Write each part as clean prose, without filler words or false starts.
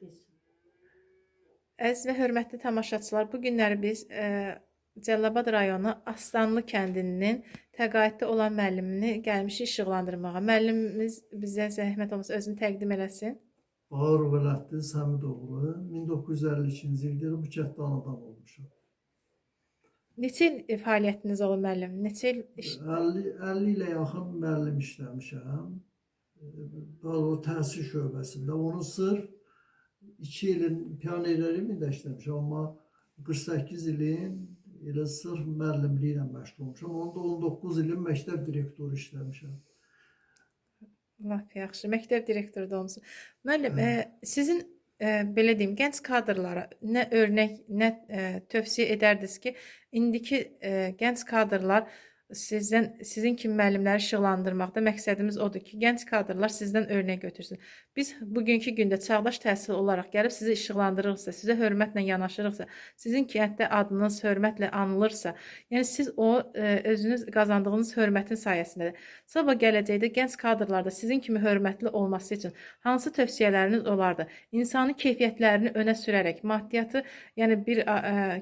Biz Əziz və hörmətli tamaşaçılar, bu günləri biz Cəlilabad rayonu Aslanlı kəndinin təqaüddə olan müəllimini gəlmişik işıqlandırmağa. Müəllimimiz bizə zəhmət olmasa özünü təqdim eləsin. Bağır Vələddi Səmidoğlu 1952-ci ildə bu kənddə anadan olmuşam. Neçə il fəaliyyətiniz olub müəllim? Neçə il 50 ilə yaxın müəllim işləmişəm. Daha təhsil şöbəsində. Onu sırf 2 ilin pionerləri də işləmişəm, amma 48 ilin elə sırf müəllimliklə məşğul olmuşam. Onda 19 ilin məktəb direktoru işləmişəm. Lap yaxşı. Məktəb direktoru da olmusunuz. Müəllim, sizin belə deyim, gənc kadrlara nə örnək, nə tövsiyə edərdiniz ki, indiki gənc kadrlar sizin kimi müəllimləri işıqlandırmaqda məqsədimiz odur ki, gənc kadrlar sizdən örnək götürsün. Biz bugünkü gündə çağdaş təhsil olaraq gəlib sizi işıqlandırırıqsa, sizə hörmətlə yanaşırıqsa, sizin kənddə adınız hörmətlə anılırsa, yəni siz o özünüz qazandığınız hörmətin sayəsindədir. Sabah gələcəkdə gənc kadrlarda sizin kimi hörmətli olması üçün hansı tövsiyələriniz olardı? İnsani keyfiyyətlərini önə sürərək, maddiyatı yəni bir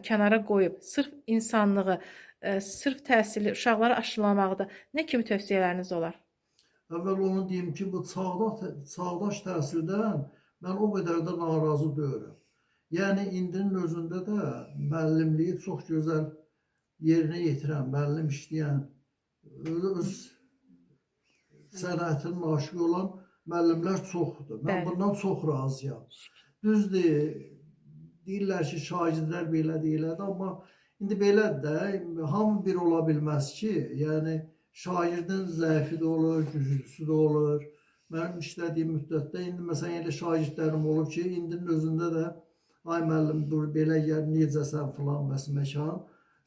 kənara qoyub, sırf insanlığı, sırf təhsili, uşaqları aşılamaqda nə kimi tövsiyələriniz olar? Əvvəl onu deyim ki, bu çağdaş təhsildən mən o qədər də narazı deyirəm. Yəni, indinin özündə də müəllimliyi çox gözəl yerinə yetirən, müəllim işləyən, öz sənətinin aşığı olan müəllimlər çoxdur. Mən bundan çox razıyam. Düzdür, deyirlər ki, şagirdlər belə deyirlər, amma indi belədir də, hamı bir ola bilməz ki, yəni şagirdin zəifi də olur, güclüsü də olur. Mənim işlədiyim müddətdə, indi məsələn elə şagirdlərim olub ki, indinin özündə də, ay müəllim, dur, belə gəl, necəsən filan, məkan.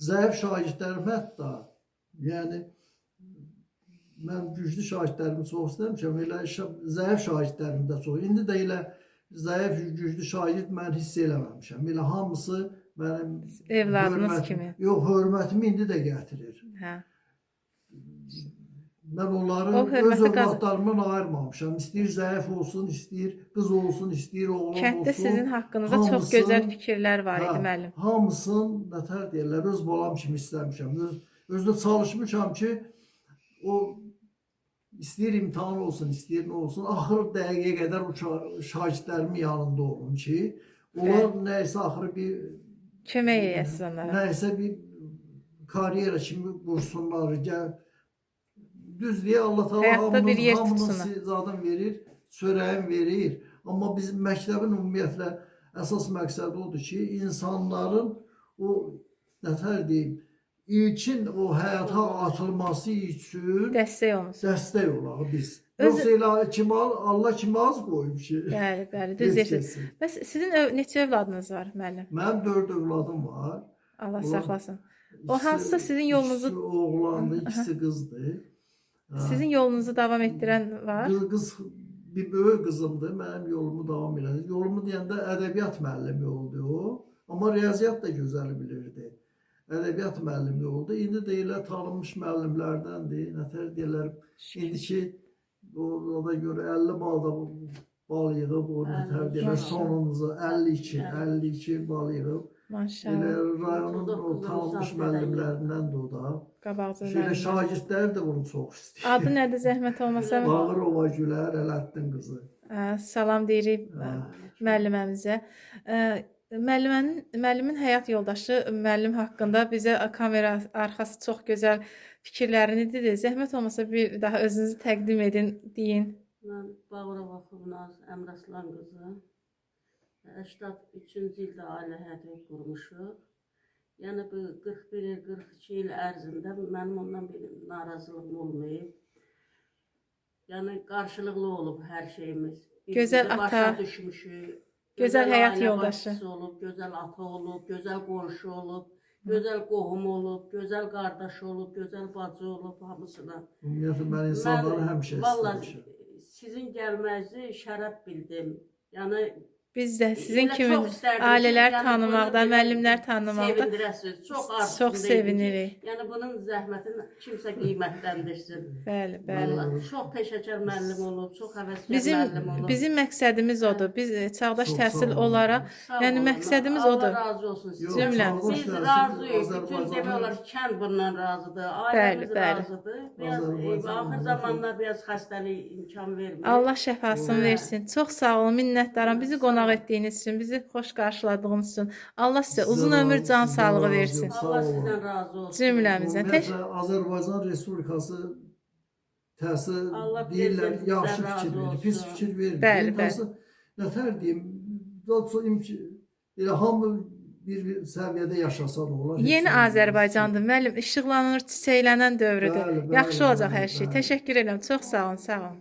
Zəif şagirdlərim hətta, yəni, mən güclü şagirdlərimi çox istəmişəm, elə zəif şagirdlərim də çox. İndi də elə zəif, güclü şagird mən hiss eləməmişəm. Elə hamısı mənim evladınız kimi. Yox, hörmətimi indi də gətirir. Hə. Mən onları öz övladlarımdan ayırmamışam. İstəyir zəif olsun, istəyir qız olsun, istəyir oğlan olsun. Kənddə sizin haqqınızda çox gözəl fikirlər var idi müəllim. Hamısın, nətər deyirlər, öz balam kimi istəmişəm. Özdə çalışmışam ki, o istəyir imtahan olsun, istəyir nə olsun. Axır dəqiqəyə qədər o şagirdlərimin yanında olun ki, onlar nəysə axırı bir kömək edəsiz onlara. Nəysə bir karyera kimi qursunlar, düz deyə Allah Teala hamının zaten verir, çörəyin verir. Amma bizim məktəbin ümumiyyətlə əsas məqsədi odur ki, insanların o, nətər deyim, ilkin o həyata atılması üçün dəstək olaq biz. Yoxsa elə Allah kimi az qoyub ki. Bəli, bəli, düz deyirsiniz. Bəs sizin neçə övladınız var müəllim? Mənim 4 övladım var. Allah saxlasın. O hansısa sizin yolunuzu... İkisi oğlandı, ikisi qızdı. Sizin yolunuzu davam etdirən var? Qız bir böyük qızımdır, mənim yolumu davam elədi. Yolumu deyəndə ədəbiyyat müəllimi oldu o. Amma riyaziyyat da gözəl bilirdi. Ədəbiyyat müəllimi oldu. İndi də elə tanınmış müəllimlərdəndir. Nətər deyirlər, indiki ona görə 50 balda bal yığıb, o nətər deyirlər, sonumuzu 52 bal yığıb. Maşallah. Elə rayonun tanınmış müəllimlərindən də o da. Qabaqcıl müəllimlər. Şagirdlər də bunu çox istəyir. Adı nədir zəhmət olmasa? Bağırova Gülər Ələddin qızı. Salam deyirik müəlliməmizə. Müəllimin həyat yoldaşı müəllim haqqında bizə kamera arxası çox gözəl fikirlərini dedi. Zəhmət olmasa bir daha özünüzü təqdim edin, deyin. Mən Bağırova Xubnaz Əmraslan qızı. 83-cü ildə ailə həyatı qurmuşuq. Yəni bu 41 il, 42 il ərzində mənim ondan bir narazılığım olmayıb. Yəni qarşılıqlı olub hər şeyimiz. Gözəl ata, başa düşmüşük. gözəl həyat yoldaşı olub, gözəl ata olub, gözəl qonşu olub, gözəl qohum olub, gözəl qardaş olub, gözəl bacı olub hamısına. Ümumiyyətlə mən insanları həmişə istəmişəm. Sizin gəlməyinizi şərəf bildim. Yəni Biz də sizin Yenə kimi çox istərdim ki, ailələr yəni tanımaqda, bunu belə müəllimlər tanımaqda sevindirəsiniz. Çox arzusunda çox idim ki, sevinirik. Yəni bunun zəhmətini kimsə qiymətləndirsin. Bəli, bəli. Vallahi çox peşəkar müəllim olub, çox həvəskar Bizim müəllim olub. bizim məqsədimiz odur. Biz çağdaş Çox təhsil sağ olun. olaraq Sağ yəni olun. məqsədimiz Allah odur. razı olsun Yox, sizdən. Cümləmiz. Biz Azərbaycan- razıyıq. Bütün Azərbaycanın- demək olar ki, kənd bundan razıdır. Bəli, Ailəmiz bəli. razıdır. Biraz Azərbaycan- axır zamanlar biraz xəstəlik imkan vermir. Allah şəfasını Hə. versin. Çox sağ olun, minnətdaram bizi Sağ qonaq olun. etdiyiniz üçün, bizi xoş qarşıladığınız üçün. Allah sizə uzun Sizdən ömür, razı- can sizdən sağlığı razı versin. olsun. Sağ Allah olun. sizdən razı olsun. Cümləmizdən. Ümumiyyətlə, Azərbaycan Respublikası təhsil Allah deyirlər, prezidentimizdən yaxşı razı fikir verir, olsun. pis fikir verir. Bəli, Yəni, təhsil, nətər deyim, elə hamı bir səviyyədə yaşasa da olar. heç Yeni nə olmaz. Azərbaycandır. Müəllim, işıqlanır, çiçəklənən dövrüdür. Bəli, bəli, Yaxşı olacaq hər bəli, şey. bəli. Təşəkkür edirəm. Çox sağ olun, sağ olun.